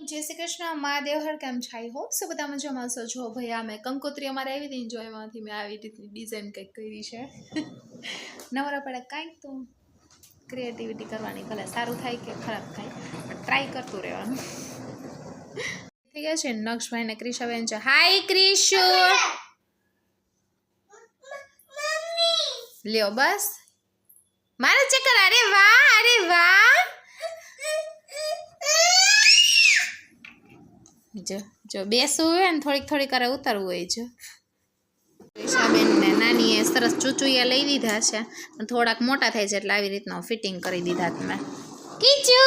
जय श्री कृष्ण महादेव हर केम छाई हो सब બધા મજામાં છો જો ભાઈ આ મેં કંકોત્રી અમારે આવી હતી જો એમાંથી મેં આવી રીતની ડિઝાઇન કંઈક કરી છે નવરા પડે કાંઈક તો ક્રિએટિવિટી કરવાની ભલે સારું થાય કે ખરાબ થાય પણ ટ્રાય કરતું રહેવાનું થઈ ગયા છે નક્ષભાઈ ને ક્રિશાબેન છે હાય ક્રિશુ લ્યો બસ મારે ચક્કર અરે વાહ જો જો બેસવું હોય ને થોડીક થોડીક કરે ઉતરવું હોય જો ક્રિશાબેન ને નાનીએ સરસ ચૂચુયા લઈ દીધા છે થોડાક મોટા થાય છે એટલે આવી રીતનો ફિટિંગ કરી દીધા તમે કીચુ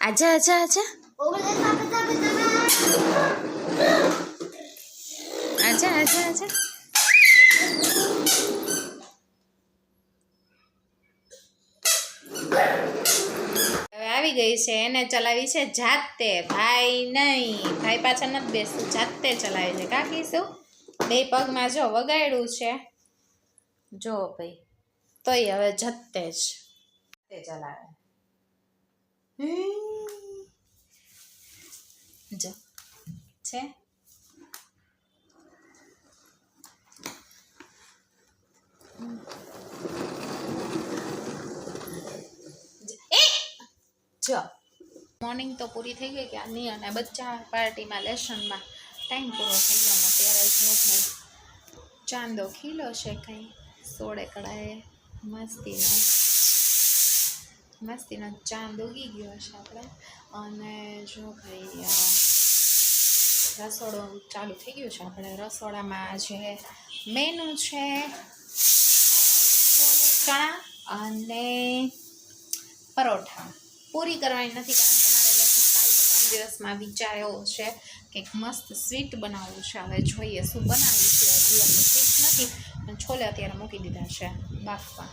આજા આજા આજા આજા આજા આજા આવી ગઈ છે એને ચલાવી છે જાતે ભાઈ નહીં ભાઈ પાછળ નથી બેસતું જાતે ચલાવી છે કાકી શું બે પગમાં જો વગાડ્યું છે જો ભાઈ તોય હવે જાતે જ તે ચલાવે જો છે જો મોર્નિંગ તો પૂરી થઈ ગઈ કે આની અને બચ્ચા પાર્ટીમાં લેસનમાં ટાઈમ પૂરો થઈ ગયો અને ત્યારે જ ભાઈ ચાંદો ખીલો છે કંઈ સોળે કળાએ મસ્તીનો ચાંદ ઉગી ગયો છે આપણે અને જો ભાઈ રસોડું ચાલુ થઈ ગયું છે આપણે રસોડામાં જે મેનુ છે ચણા અને પરોઠા પૂરી કરવાની નથી કારણ કે મારે લગભગ 3 દિવસમાં વિચાર એવો છે કે મસ્ત સ્વીટ બનાવવું છે હવે જોઈએ શું બનાવી છે હજી આપણે ફિક્સ નથી પણ છોલે અત્યારે મૂકી દીધા છે બાફવા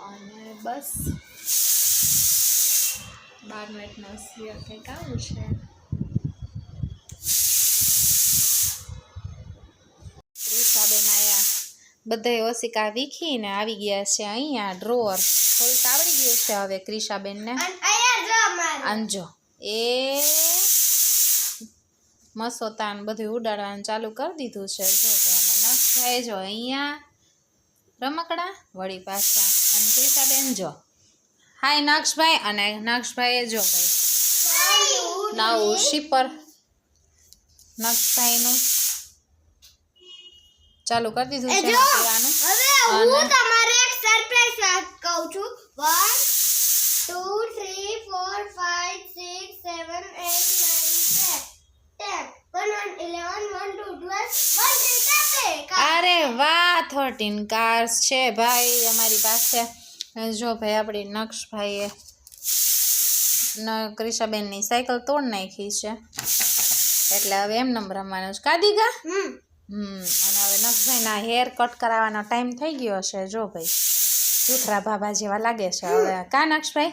અને બસ 12 મિનિટનો સિવાય કંઈક આવું છે ક્રિશાબેન આયા બધાએ ઓસિકા વીખીને આવી ગયા છે અહીંયા ડ્રોઅર ખોલતા આવડી ગયું છે હવે ક્રિશાબેનને અંજો એ મસોતાન બધું ઉડાડવાનું ચાલુ કરી દીધું છે જો એને નક્ષભાઈ જો અહીંયા રમકડા વળી પાછા અને ક્રિશાબેન જો હાય નક્ષભાઈ અને નક્ષભાઈએ જો ભાઈ નવું શીપર નક્ષભાઈનું ચાલુ કરી દીધું છે પીવાનું હું તમારે એક સરપ્રાઈઝ વાત કહું છું 1 2 3 4 5 6 7 8 9 10 11 12 અરે વાહ 13 કાર્સ છે ભાઈ અમારી પાસે જો ભાઈ આપણી નક્ષભાઈએ ક્રિશાબેનની સાયકલ તોડ નાખી છે એટલે હવે એમ નંબર રમવાનો છે કાદીગા અને હવે નક્ષભાઈના હેર કટ કરાવવાનો ટાઈમ થઈ ગયો છે જો ભાઈ જૂથરા ભાભા જેવા લાગે છે હવે કા નક્ષભાઈ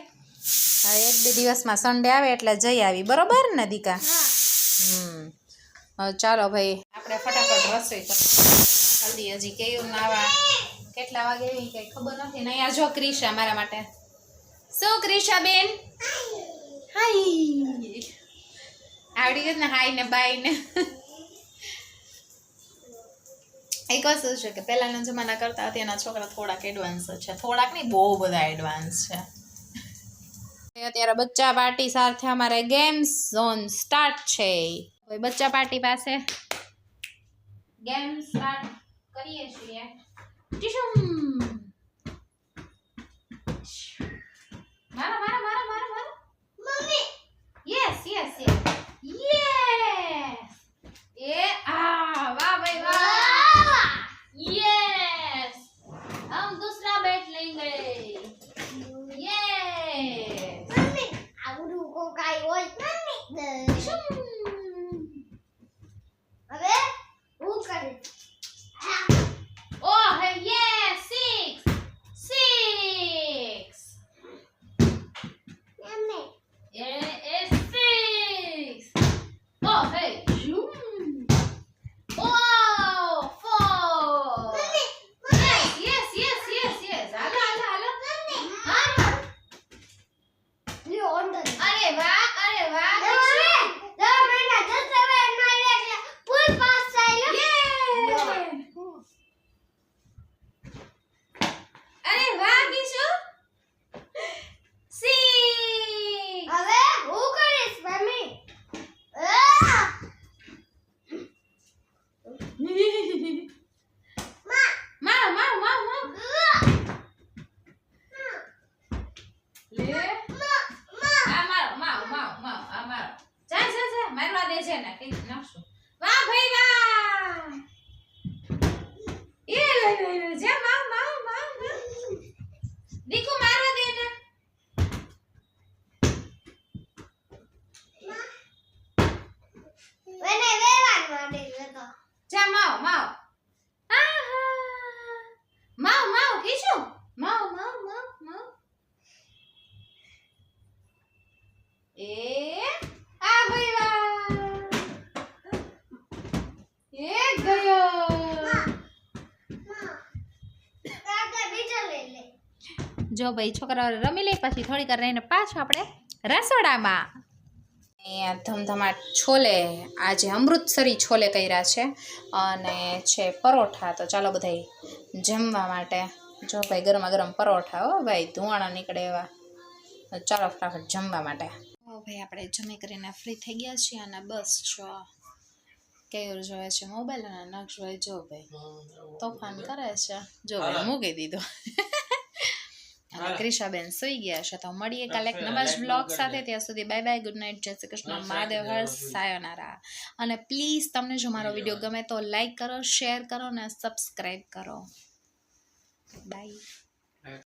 હવે 1-2 દિવસમાં સન્ડે આવે એટલે જઈ આવી બરોબર ને દીકા ચાલો ભાઈ આપણે ફટાફટ રસોઈ કરીએ જલ્દી હજી કેવું નાવા કેટલા વાગે એવી કંઈ ખબર નથી ને અહીંયા જો ક્રિશા મારા માટે શું ક્રિશા બેન હાય આવડી ગયું ને હાય ને બાય ને એક વસ્તુ છે કે પહેલાના જમાના કરતા અત્યારના છોકરા થોડાક એડવાન્સ છે થોડાક નહીં બહુ બધા એડવાન્સ છે અત્યારે બચ્ચા પાર્ટી સાથે અમારે ગેમ્સ ઝોન સ્ટાર્ટ છે કોઈ બચ્ચા પાર્ટી પાસે ગેમ સ્ટાર્ટ કરીએ છીએ મારો મારો મારો મારો મારો મમ્મી યસ યસ યસ યસ એ આ વાહ ભાઈ વાહ यस हम दूसरा बैट लेंगे यस મમ્મી આવડું કો કાઈ હોય મમ્મી હવે હું કરી oh hey yes 6 mummy yes 6 oh hey oh 4 yes yes yes yes હાલો હાલો હાલો હા લ્યો અંદર અરે વાહ દક્ષિણ હવે છે ને કઈ નાખશું વાહ ભાઈ વાહ એ લઈ જા માવ માવ માવ દીકુ મારો દે ને મને વેવાન માંડે તો જા માવ માવ આહા માવ માવ કીશું માવ માવ માવ માવ એ આ ભાઈ વાહ એ ગયો કાકા બીજો લઈ લે જો ભાઈ છોકરાઓ રમી લે પછી થોડીક વાર રહીને પાછું આપણે રસોડામાં અહીંયા ધમધમાટ છોલે આજે અમૃતસરી છોલે કર્યા છે અને છે પરોઠા તો ચાલો બધાય જમવા માટે જો ભાઈ ગરમા ગરમ પરોઠા હો ભાઈ ધુવાણા નીકળે એવા તો ચાલો ફટાફટ જમવા માટે ઓ ભાઈ આપણે જમી કરીને ફ્રી થઈ ગયા છીએ અને બસ જો કેયુર જોવે છે મોબાઈલ અને નક્ષભાઈ જો ભાઈ તોફાન કરે છે જો ભાઈ મૂકી દીધો અને ક્રિશાબેન સુઈ ગયા છે તો મળીએ કાલે એક નવા જ બ્લોગ સાથે ત્યાં સુધી બાય બાય ગુડ નાઇટ જય શ્રી કૃષ્ણ મહાદેવ હર સાયોનારા અને પ્લીઝ તમને જો મારો વિડીયો ગમે તો લાઈક કરો શેર કરો અને સબસ્ક્રાઈબ કરો બાય